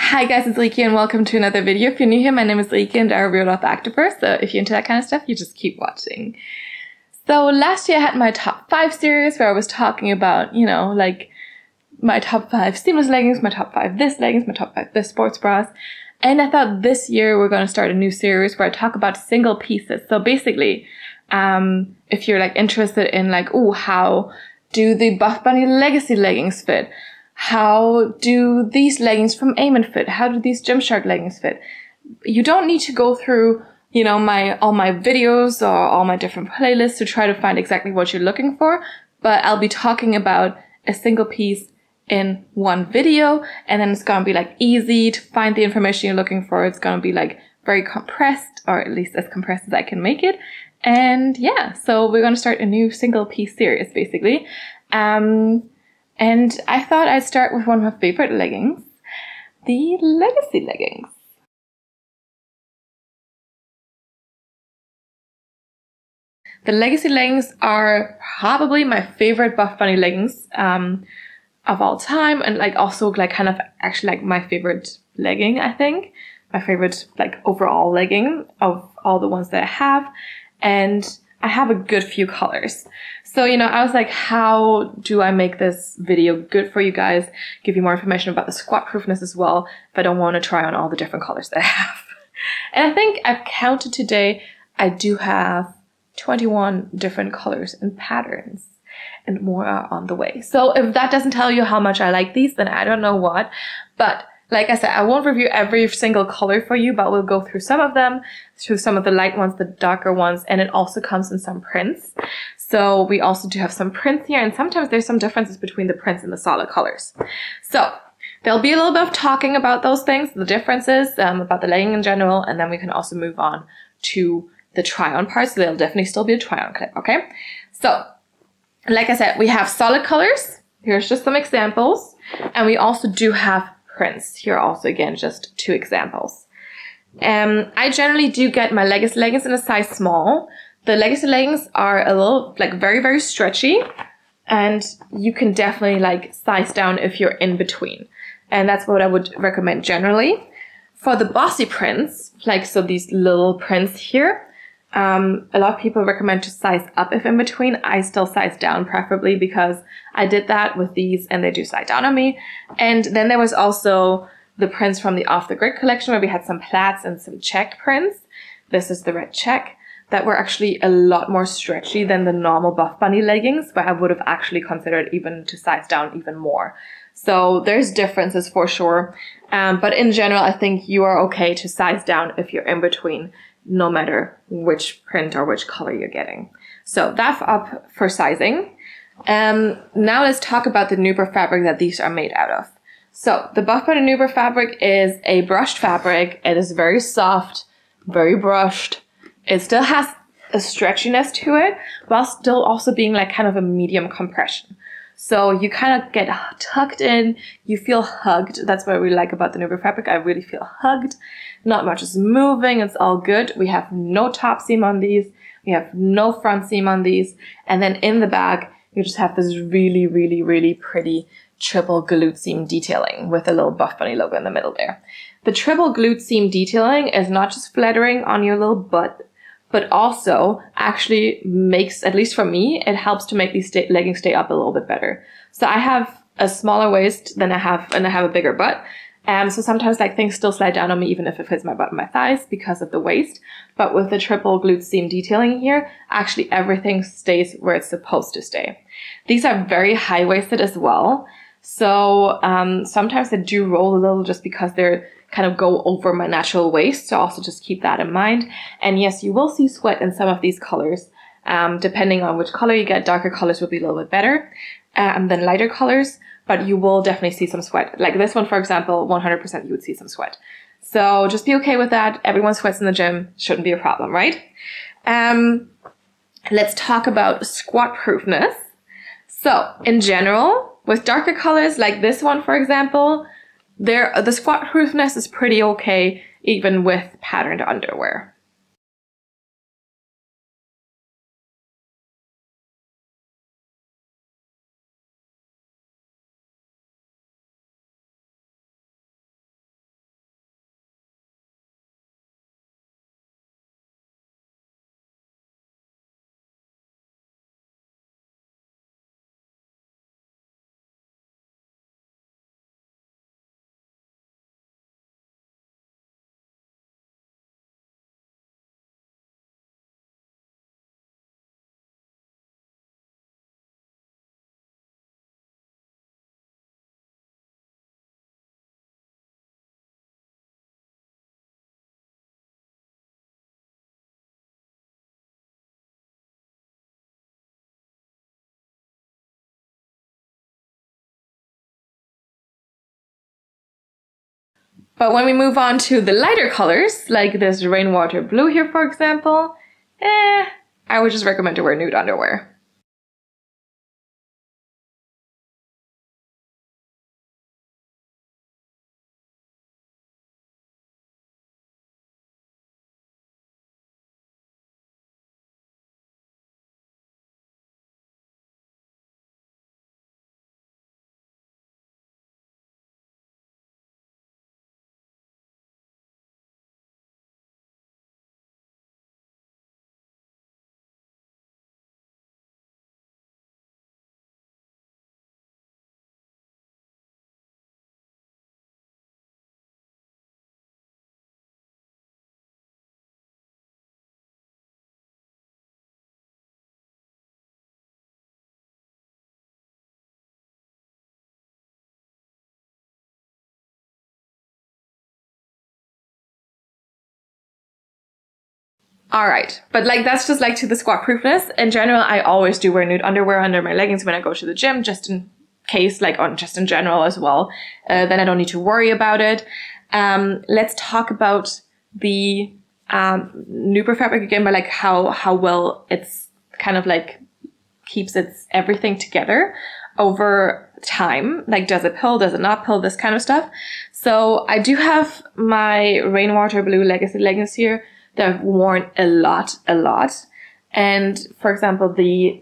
Hi guys, it's Leeky and welcome to another video. If you're new here, my name is Leeky and I'm a real life actor, so if you're into that kind of stuff, you just keep watching. So last year I had my top 5 series where I was talking about, like my top 5 seamless leggings, my top 5 this leggings, my top 5 this sports bras. And I thought this year we're going to start a new series where I talk about single pieces. So basically, if you're like interested in like, how do the Buffbunny Legacy Leggings fit? How do these leggings from Amen fit? How do these Gymshark leggings fit? You don't need to go through, all my videos or all my different playlists to try to find exactly what you're looking for, but I'll be talking about a single piece in one video, and then it's gonna be like easy to find the information you're looking for. It's gonna be like very compressed, or at least as compressed as I can make it. And yeah, so we're gonna start a new single piece series basically. And I thought I'd start with one of my favorite leggings, the Legacy Leggings. The Legacy Leggings are probably my favorite Buffbunny leggings of all time, and like also like kind of actually like my favorite legging, I think. My favorite like overall legging of all the ones that I have. And I have a good few colors. So, I was like, how do I make this video good for you guys? Give you more information about the squat-proofness as well, if I don't want to try on all the different colors that I have. And I think I've counted today, I do have 21 different colors and patterns, and more are on the way. So if that doesn't tell you how much I like these, then I don't know what. But like I said, I won't review every single color for you, but we'll go through some of them, through some of the light ones, the darker ones, and it also comes in some prints. So we also do have some prints here, and sometimes there's some differences between the prints and the solid colors. So there'll be a little bit of talking about those things, the differences, about the legging in general, and then we can also move on to the try-on part. So there'll definitely still be a try-on clip, okay? So, like I said, we have solid colors. Here's just some examples. And we also do have prints. Here also, again, just 2 examples. I generally do get my Legacy leggings in a size small. The Legacy leggings are a little, like, very, very stretchy. And you can definitely, like, size down if you're in between. And that's what I would recommend generally. For the bossy prints, like, so these little prints here, a lot of people recommend to size up if in between. I still size down preferably because I did that with these and they do size down on me. And then there was also the prints from the Off the Grid collection where we had some plaits and some check prints. This is the red check that were actually a lot more stretchy than the normal Buffbunny leggings, where I would have actually considered even to size down even more. So there's differences for sure. But in general, I think you are okay to size down if you're in between, no matter which print or which color you're getting. So that's up for sizing. Now let's talk about the Nuber fabric that these are made out of. So the Buffbunny Nuber fabric is a brushed fabric. It is very soft, very brushed. It still has a stretchiness to it, while still also being like kind of a medium compression. So you kind of get tucked in, you feel hugged. That's what I really like about the Nuber fabric. I really feel hugged. Not much is moving, it's all good. We have no top seam on these. We have no front seam on these. And then in the back, you just have this really, really, really pretty triple glute seam detailing with a little Buffbunny logo in the middle there. The triple glute seam detailing is not just flattering on your little butt, but also actually makes, at least for me, it helps to make these leggings stay up a little bit better. So I have a smaller waist than I have, and I have a bigger butt. So sometimes like things still slide down on me even if it fits my butt and my thighs because of the waist. But with the triple glute seam detailing here, actually everything stays where it's supposed to stay. These are very high-waisted as well. So sometimes they do roll a little just because they're kind of go over my natural waist. So also just keep that in mind. And yes, you will see sweat in some of these colors. Depending on which color you get, darker colors will be a little bit better than lighter colors. But you will definitely see some sweat. Like this one, for example, 100% you would see some sweat. So just be okay with that. Everyone sweats in the gym. Shouldn't be a problem, right? Let's talk about squat-proofness. So in general, with darker colors like this one, for example, the squat-proofness is pretty okay even with patterned underwear. But when we move on to the lighter colors, like this rainwater blue here, for example, I would just recommend to wear nude underwear. All right, but like that's just like to the squat proofness. In general, I always do wear nude underwear under my leggings when I go to the gym, just in case, like on just in general as well. Then I don't need to worry about it. Let's talk about the Nuper fabric again, but like how well it's kind of like keeps its everything together over time. Like, does it pill, does it not pill, this kind of stuff. So I do have my rainwater blue legacy leggings here that I've worn a lot. And for example, the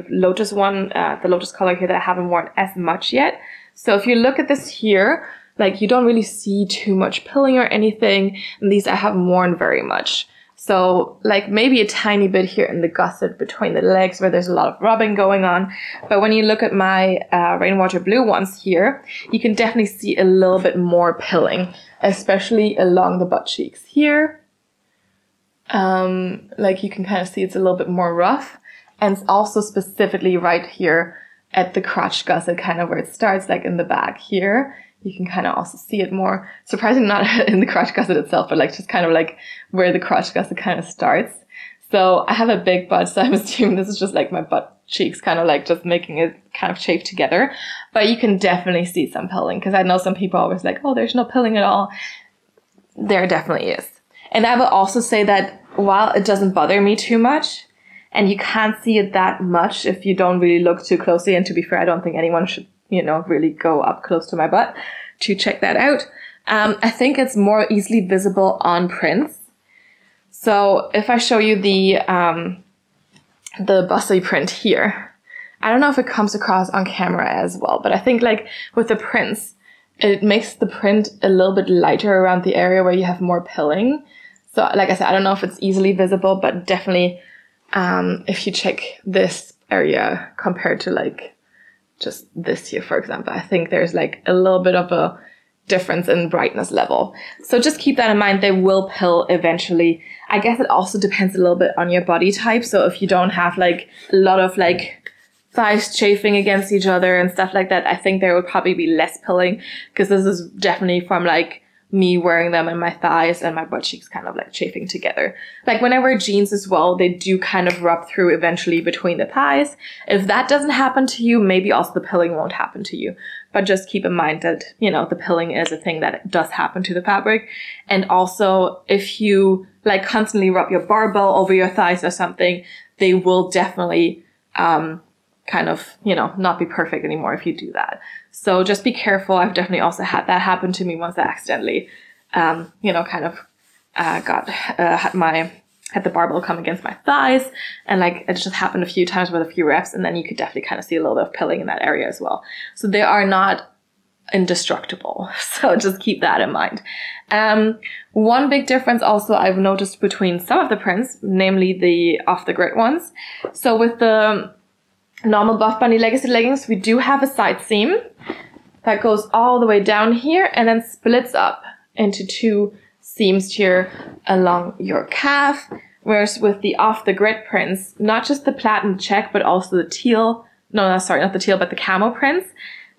lotus one, the lotus color here that I haven't worn as much yet. So if you look at this here, like you don't really see too much pilling or anything. And these I haven't worn very much. So like maybe a tiny bit here in the gusset between the legs where there's a lot of rubbing going on. But when you look at my rainwater blue ones here, you can definitely see a little bit more pilling, especially along the butt cheeks here. Like you can kind of see it's a little bit more rough, and also specifically right here at the crotch gusset, kind of where it starts, like in the back here. You can kind of also see it more, surprisingly not in the crotch gusset itself, but like just kind of like where the crotch gusset kind of starts. So I have a big butt, so I'm assuming this is just like my butt cheeks kind of like just making it kind of chafe together. But you can definitely see some pilling, because I know some people are always like, oh, there's no pilling at all. There definitely is. And I will also say that while it doesn't bother me too much, and you can't see it that much if you don't really look too closely, and to be fair, I don't think anyone should, you know, really go up close to my butt to check that out. I think it's more easily visible on prints. So if I show you the bustly print here, I don't know if it comes across on camera as well, but I think like with the prints, it makes the print a little bit lighter around the area where you have more pilling. So like I said, I don't know if it's easily visible, but definitely if you check this area compared to like just this here, for example, I think there's like a little bit of a difference in brightness level. So just keep that in mind. They will pill eventually. I guess it also depends a little bit on your body type. So if you don't have like a lot of like thighs chafing against each other and stuff like that, I think there would probably be less pilling, because this is definitely from like me wearing them and my thighs and my butt cheeks kind of like chafing together. Like when I wear jeans as well, they do kind of rub through eventually between the thighs. If that doesn't happen to you, maybe also the pilling won't happen to you. But just keep in mind that, you know, the pilling is a thing that does happen to the fabric. And also if you like constantly rub your barbell over your thighs or something, they will definitely kind of, you know, not be perfect anymore if you do that. So just be careful. I've definitely also had that happen to me once I accidentally, you know, kind of had the barbell come against my thighs, and like it just happened a few times with a few reps, and then you could definitely kind of see a little bit of pilling in that area as well. So they are not indestructible. So just keep that in mind. One big difference also I've noticed between some of the prints, namely the off the grid ones. So with the normal Buffbunny Legacy leggings, we do have a side seam that goes all the way down here and then splits up into two seams here along your calf. Whereas with the off the grid prints, not just the plaid check, but also the teal, sorry, not the teal, but the camo prints,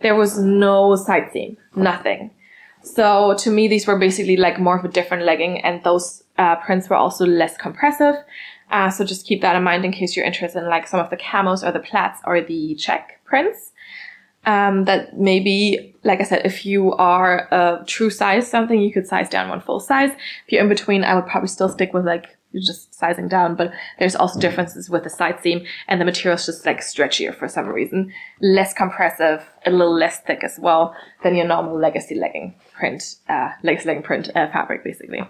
there was no side seam, nothing. So to me, these were basically like more of a different legging, and those prints were also less compressive. So just keep that in mind in case you're interested in like some of the camos or the plaids or the check prints. that maybe, like I said, if you are a true size something, you could size down one full size. If you're in between, I would probably still stick with like just sizing down, but there's also differences with the side seam, and the material's just like stretchier for some reason, less compressive, a little less thick as well than your normal legacy legging print fabric, basically.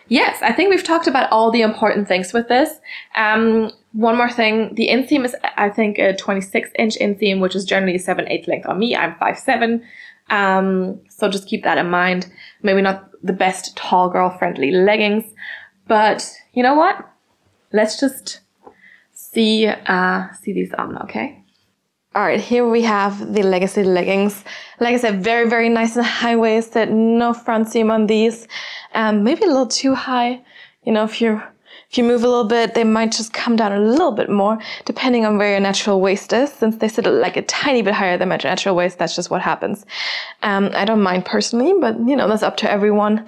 Yes, I think we've talked about all the important things with this. One more thing, the inseam is, I think, a 26-inch inseam, which is generally 7/8 length on me. I'm 5'7", so just keep that in mind. Maybe not the best tall girl friendly leggings, but you know what? Let's just see these on, okay? All right, here we have the Legacy leggings. Like I said, very, very nice and high-waisted, no front seam on these. Maybe a little too high. You know, if you move a little bit, they might just come down a little bit more, depending on where your natural waist is. Since they sit like a tiny bit higher than my natural waist, that's just what happens. I don't mind personally, but you know, that's up to everyone.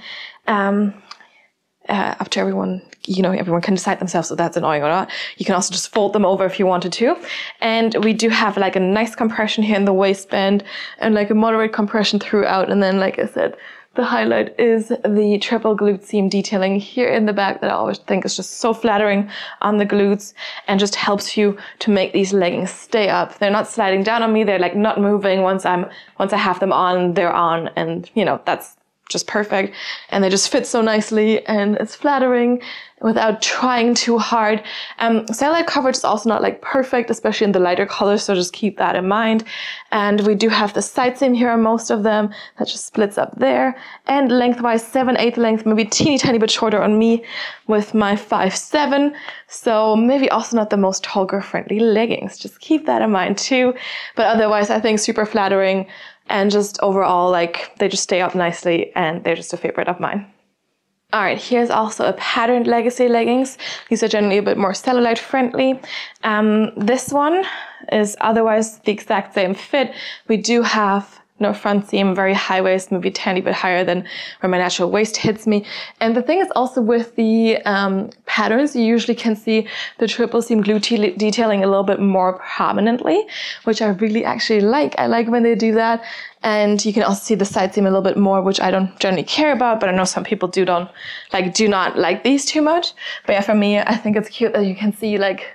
You know, everyone can decide themselves if that's annoying or not. You can also just fold them over if you wanted to. And we do have like a nice compression here in the waistband and like a moderate compression throughout. And then, like I said, the highlight is the triple glute seam detailing here in the back that I always think is just so flattering on the glutes and just helps you to make these leggings stay up. They're not sliding down on me. They're like not moving. Once I have them on, they're on, and you know, that's just perfect. And they just fit so nicely, and it's flattering without trying too hard. Cellulite coverage is also not like perfect, especially in the lighter colors, so just keep that in mind. And we do have the side seam here on most of them that just splits up there, and lengthwise 7/8 length, maybe teeny tiny bit shorter on me with my 5'7", so maybe also not the most tall girl friendly leggings. Just keep that in mind too. But otherwise, I think super flattering, and just overall, like, they just stay up nicely, and they're just a favorite of mine. All right, here's also a patterned legacy leggings. These are generally a bit more cellulite friendly. This one is otherwise the exact same fit. We do have no front seam, very high waist, maybe a tiny bit higher than where my natural waist hits me. And the thing is also with the patterns, you usually can see the triple seam glute detailing a little bit more prominently, which I really actually like. I like when they do that. And you can also see the side seam a little bit more, which I don't generally care about, but I know some people do not like these too much. But yeah, for me, I think it's cute that you can see like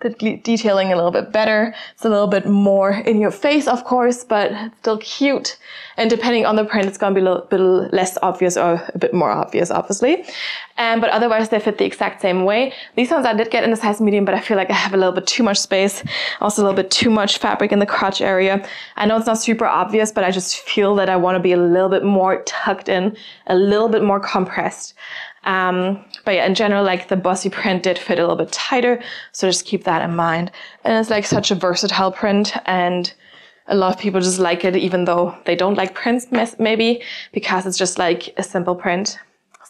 the detailing a little bit better. It's a little bit more in your face, of course, but it's still cute. And depending on the print, it's going to be a little bit less obvious or a bit more obvious, obviously. But otherwise, they fit the exact same way. These ones I did get in a size medium, but I feel like I have a little bit too much space. Also a little bit too much fabric in the crotch area. I know it's not super obvious, but I just feel that I want to be a little bit more tucked in, a little bit more compressed. But yeah, in general, like the bossy print did fit a little bit tighter, so just keep that in mind. And it's like such a versatile print, and a lot of people just like it, even though they don't like prints, maybe, because it's just like a simple print.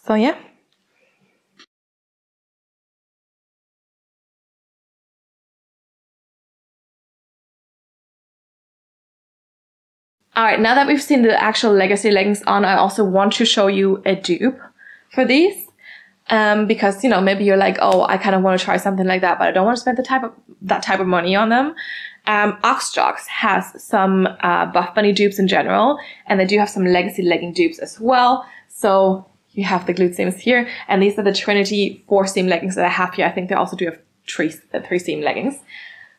So yeah. All right, now that we've seen the actual legacy leggings on, I also want to show you a dupe for these. Because, you know, maybe you're like, oh, I kind of want to try something like that, but I don't want to spend that type of money on them. Aoxjox has some Buffbunny dupes in general, and they do have some legacy legging dupes as well. So you have the glute seams here, and these are the Trinity 4-seam leggings that I have here. I think they also do have 3-seam leggings.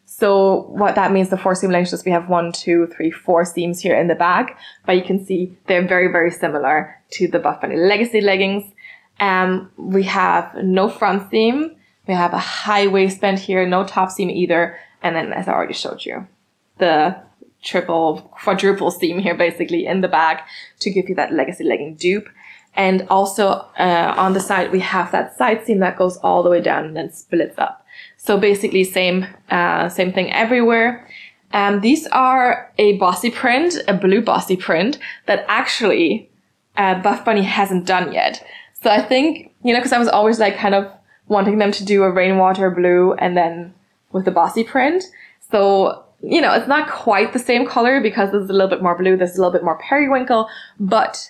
So what that means, the 4-seam leggings, just we have 1, 2, 3, 4 seams here in the back, but you can see they're very, very similar to the Buffbunny legacy leggings. We have no front seam. We have a high waistband here, no top seam either. And then, as I already showed you, the quadruple seam here basically in the back to give you that legacy legging dupe. And also on the side, we have that side seam that goes all the way down and then splits up. So basically same thing everywhere. These are a bossy print, a blue bossy print that actually Buffbunny hasn't done yet. So I think, you know, because I was always like kind of wanting them to do a rainwater blue and then with the bossy print. So, you know, it's not quite the same color because there's a little bit more blue, there's a little bit more periwinkle, but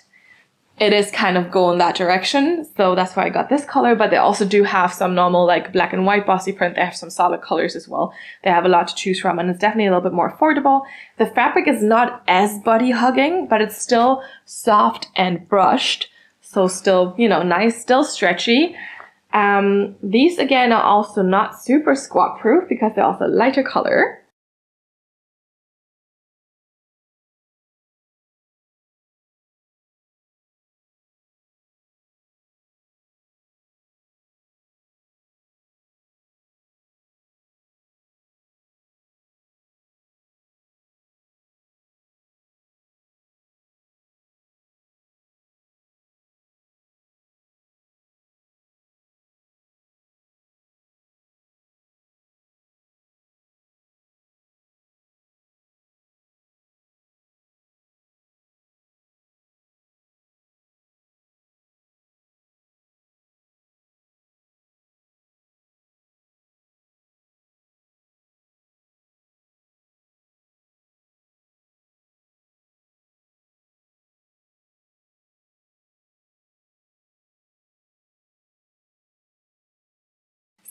it is kind of going that direction. So that's why I got this color, but they also do have some normal like black and white bossy print. They have some solid colors as well. They have a lot to choose from, and it's definitely a little bit more affordable. The fabric is not as body hugging, but it's still soft and brushed. So still, you know, nice, still stretchy. These again are also not super squat proof because they're also lighter color.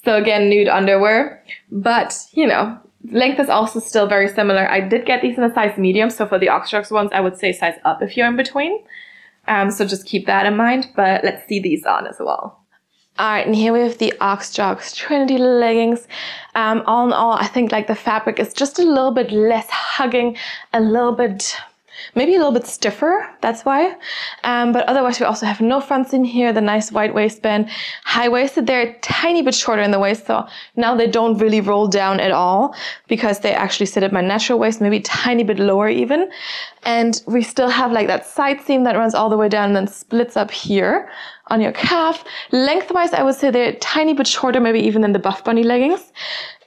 So again, nude underwear, but you know, length is also still very similar. I did get these in a size medium, so for the Aoxjox ones, I would say size up if you're in between. So just keep that in mind, but let's see these on as well. Alright, and here we have the Aoxjox Trinity leggings. All in all, I think like the fabric is just a little bit less hugging, a little bit, maybe a little bit stiffer, that's why. But otherwise we also have no front seam here, the nice wide waistband. High-waisted, they're a tiny bit shorter in the waist, so now they don't really roll down at all because they actually sit at my natural waist, maybe a tiny bit lower even. And we still have like that side seam that runs all the way down and then splits up here on your calf. Lengthwise, I would say they're a tiny bit shorter, maybe even than the Buffbunny leggings.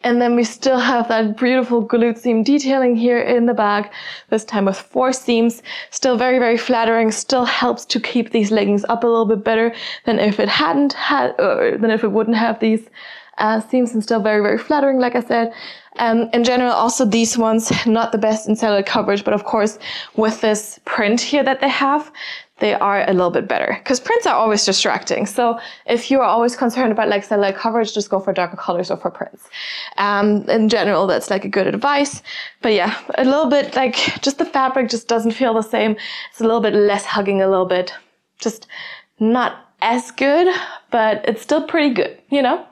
And then we still have that beautiful glute seam detailing here in the back, this time with 4 seams. Still very, very flattering, still helps to keep these leggings up a little bit better than if it wouldn't have these seams, and still very, very flattering, like I said. In general, also these ones, not the best in cellular coverage, but of course, with this print here that they have, they are a little bit better because prints are always distracting. So if you are always concerned about like cellular coverage, just go for darker colors or for prints. In general, that's like a good advice. But yeah, a little bit like just the fabric just doesn't feel the same. It's a little bit less hugging, a little bit just not as good, but it's still pretty good, you know?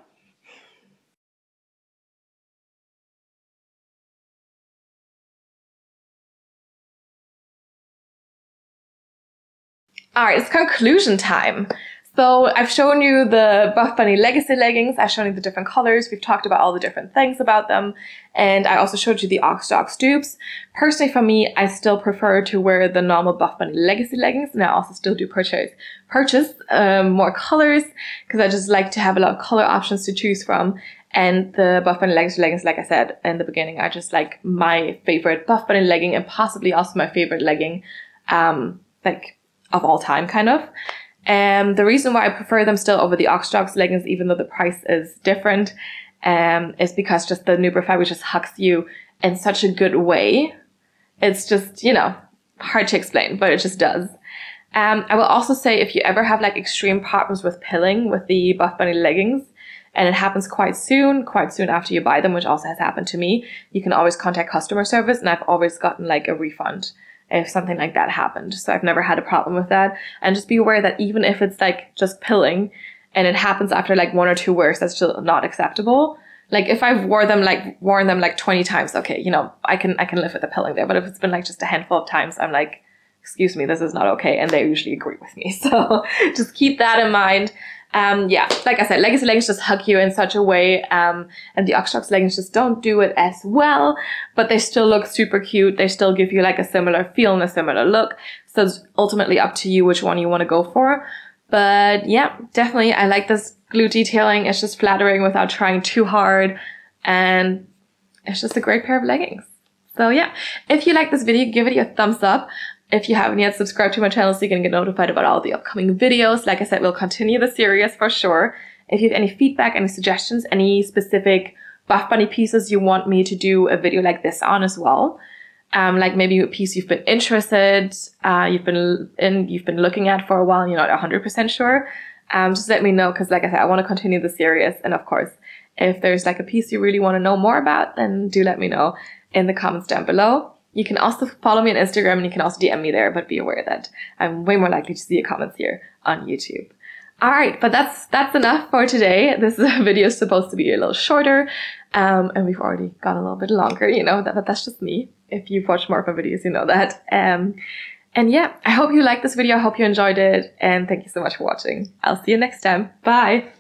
Alright, it's conclusion time. So I've shown you the Buffbunny Legacy Leggings, I've shown you the different colors, we've talked about all the different things about them, and I also showed you the Aoxjox Dupes. Personally for me, I still prefer to wear the normal Buffbunny Legacy Leggings, and I also still do purchase more colors, because I just like to have a lot of color options to choose from. And the Buffbunny Legacy Leggings, like I said in the beginning, are just like my favorite Buffbunny legging, and possibly also my favorite legging, like of all time, kind of. And the reason why I prefer them still over the Aoxjox leggings, even though the price is different, is because just the Nuber fabric just hugs you in such a good way. It's just, you know, hard to explain, but it just does. I will also say if you ever have like extreme problems with pilling with the Buffbunny leggings, and it happens quite soon after you buy them, which also has happened to me, you can always contact customer service, and I've always gotten like a refund if something like that happened. So I've never had a problem with that. And just be aware that even if it's like just pilling and it happens after like 1 or 2 wears, that's still not acceptable. Like if I've worn them like 20 times, okay, you know, I can live with the pilling there. But if it's been like just a handful of times, I'm like, excuse me, this is not okay. And they usually agree with me. So just keep that in mind. Yeah, like I said, legacy leggings just hug you in such a way, and the Aoxjox leggings just don't do it as well, but they still look super cute. They still give you like a similar feel and a similar look. So it's ultimately up to you which one you want to go for. But yeah, definitely I like this glute detailing. It's just flattering without trying too hard, and it's just a great pair of leggings. So yeah, if you like this video, give it a thumbs up. If you haven't yet, subscribe to my channel so you can get notified about all the upcoming videos. Like I said, we'll continue the series for sure. If you have any feedback, any suggestions, any specific Buffbunny pieces you want me to do a video like this on as well, like maybe a piece you've been interested, you've been looking at for a while and you're not 100% sure, just let me know, because like I said, I want to continue the series. And of course, if there's like a piece you really want to know more about, then do let me know in the comments down below. You can also follow me on Instagram and you can also DM me there, but be aware that I'm way more likely to see your comments here on YouTube. All right, but that's enough for today. This video is supposed to be a little shorter, and we've already gone a little bit longer, you know, but that's just me. If you've watched more of my videos, you know that. And yeah, I hope you liked this video. I hope you enjoyed it, and thank you so much for watching. I'll see you next time. Bye.